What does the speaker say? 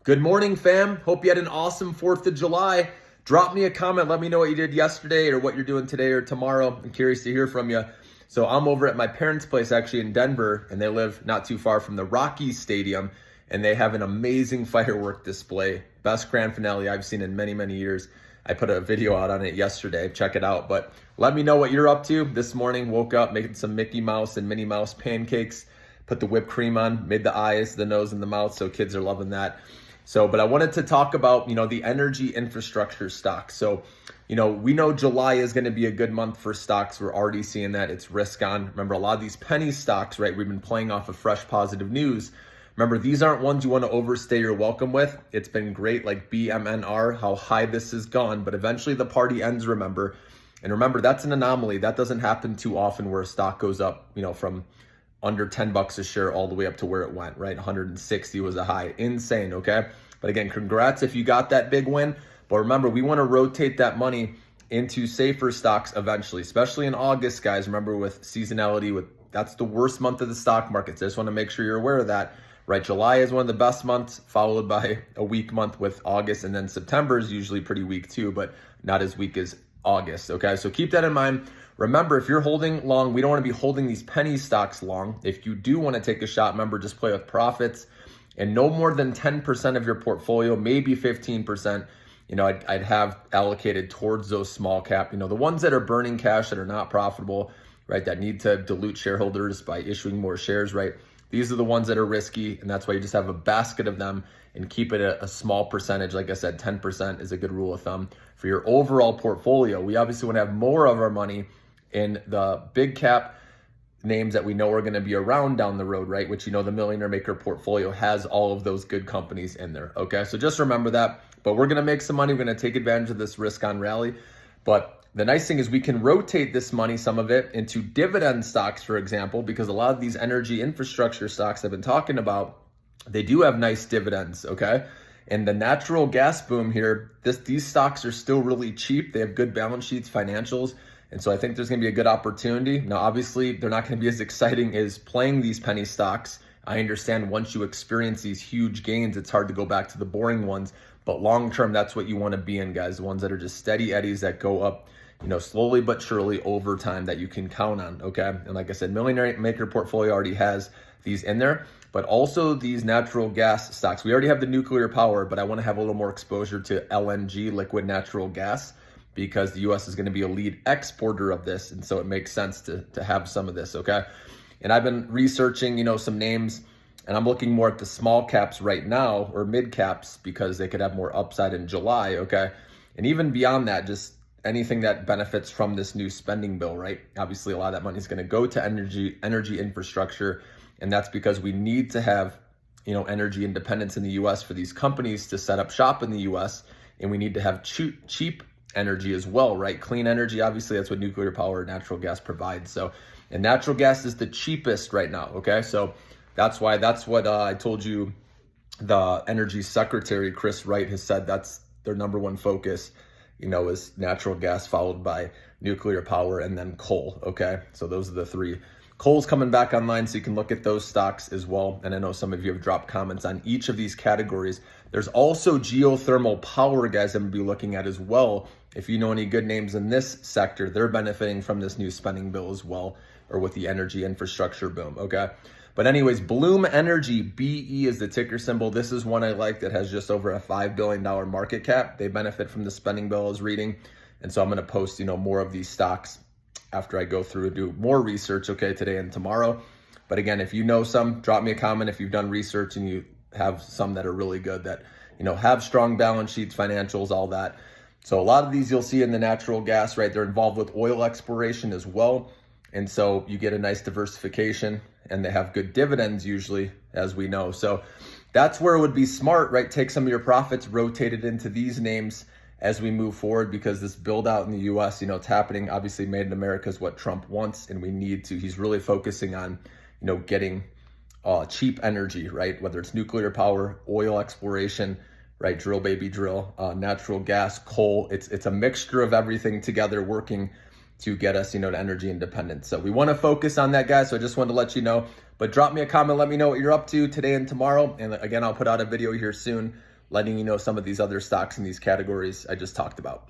Good morning, fam. Hope you had an awesome 4th of July. Drop me a comment. Let me know what you did yesterday or what you're doing today or tomorrow. I'm curious to hear from you. So I'm over at my parents' place actually in Denver, and they live not too far from the Rockies Stadium, and they have an amazing firework display. Best grand finale I've seen in many, many years. I put a video out on it yesterday. Check it out. But let me know what you're up to. This morning, woke up making some Mickey Mouse and Minnie Mouse pancakes. Put the whipped cream on, made the eyes, the nose, and the mouth, so kids are loving that. But I wanted to talk about, the energy infrastructure stocks. So, we know July is going to be a good month for stocks. We're already seeing that it's risk on. Remember, a lot of these penny stocks, right? We've been playing off of fresh positive news. Remember, these aren't ones you want to overstay your welcome with. It's been great, like BMNR, how high this has gone, but eventually the party ends, remember. And remember, that's an anomaly. That doesn't happen too often where a stock goes up, from under 10 bucks a share all the way up to where it went, right? 160 was a high. Insane, okay? But again, congrats if you got that big win. But remember, we want to rotate that money into safer stocks eventually, especially in August, guys. Remember, with seasonality, that's the worst month of the stock market. So I just want to make sure you're aware of that, right? July is one of the best months, followed by a weak month with August. And then September is usually pretty weak too, but not as weak as August, okay? So keep that in mind. Remember, if you're holding long, we don't want to be holding these penny stocks long. If you do want to take a shot, remember, just play with profits and no more than 10% of your portfolio, maybe 15%, I'd have allocated towards those small cap, the ones that are burning cash, that are not profitable, right? That need to dilute shareholders by issuing more shares, right? These are the ones that are risky, and that's why you just have a basket of them and keep it a small percentage. Like I said, 10% is a good rule of thumb for your overall portfolio. We obviously want to have more of our money in the big cap names that we know are going to be around down the road, right? Which, the Millionaire Maker portfolio has all of those good companies in there, okay? So just remember that. But we're going to make some money. We're going to take advantage of this risk on rally. But the nice thing is we can rotate this money, some of it, into dividend stocks, for example, because a lot of these energy infrastructure stocks I've been talking about, they do have nice dividends, okay? And the natural gas boom here, these stocks are still really cheap. They have good balance sheets, financials. And so I think there's going to be a good opportunity. Now, obviously, they're not going to be as exciting as playing these penny stocks. I understand once you experience these huge gains, it's hard to go back to the boring ones. But long term, that's what you want to be in, guys. The ones that are just steady eddies that go up, slowly but surely over time that you can count on, okay? And like I said, Millionaire Maker portfolio already has these in there, but also these natural gas stocks. We already have the nuclear power, but I want to have a little more exposure to LNG, liquid natural gas, because the U.S. is going to be a lead exporter of this. And so it makes sense to have some of this, okay? And I've been researching, some names, and I'm looking more at the small caps right now, or mid caps, because they could have more upside in July, okay? And even beyond that, just anything that benefits from this new spending bill, right? Obviously, a lot of that money is going to go to energy infrastructure, and that's because we need to have, energy independence in the U.S. for these companies to set up shop in the U.S., and we need to have cheap energy as well, right? Clean energy, obviously, that's what nuclear power, natural gas provides. So, and natural gas is the cheapest right now, okay? So that's what I told you the energy secretary, Chris Wright, has said that's their number one focus, is natural gas, followed by nuclear power, and then coal, okay? So those are the three. Coal's coming back online, so you can look at those stocks as well. And I know some of you have dropped comments on each of these categories. There's also geothermal power, guys, I'm going to be looking at as well. If you know any good names in this sector, they're benefiting from this new spending bill as well, or with the energy infrastructure boom, okay? But anyways, Bloom Energy, BE is the ticker symbol. This is one I like that has just over a $5 billion market cap. They benefit from the spending bill I was reading. And so I'm going to post, more of these stocks after I go through and do more research, okay, today and tomorrow. But again, if you know some, drop me a comment if you've done research and you have some that are really good, that, have strong balance sheets, financials, all that. So a lot of these you'll see in the natural gas, right? They're involved with oil exploration as well. And so you get a nice diversification, and they have good dividends usually, as we know. So that's where it would be smart, right? Take some of your profits, rotate it into these names as we move forward, because this build out in the US, it's happening. Obviously, made in America is what Trump wants, and we need to. He's really focusing on, getting cheap energy, right? Whether it's nuclear power, oil exploration, right? Drill, baby, drill, natural gas, coal. It's a mixture of everything together working to get us, to energy independence. So we want to focus on that, guys. So I just wanted to let you know. But drop me a comment. Let me know what you're up to today and tomorrow. And again, I'll put out a video here soon letting you know some of these other stocks in these categories I just talked about.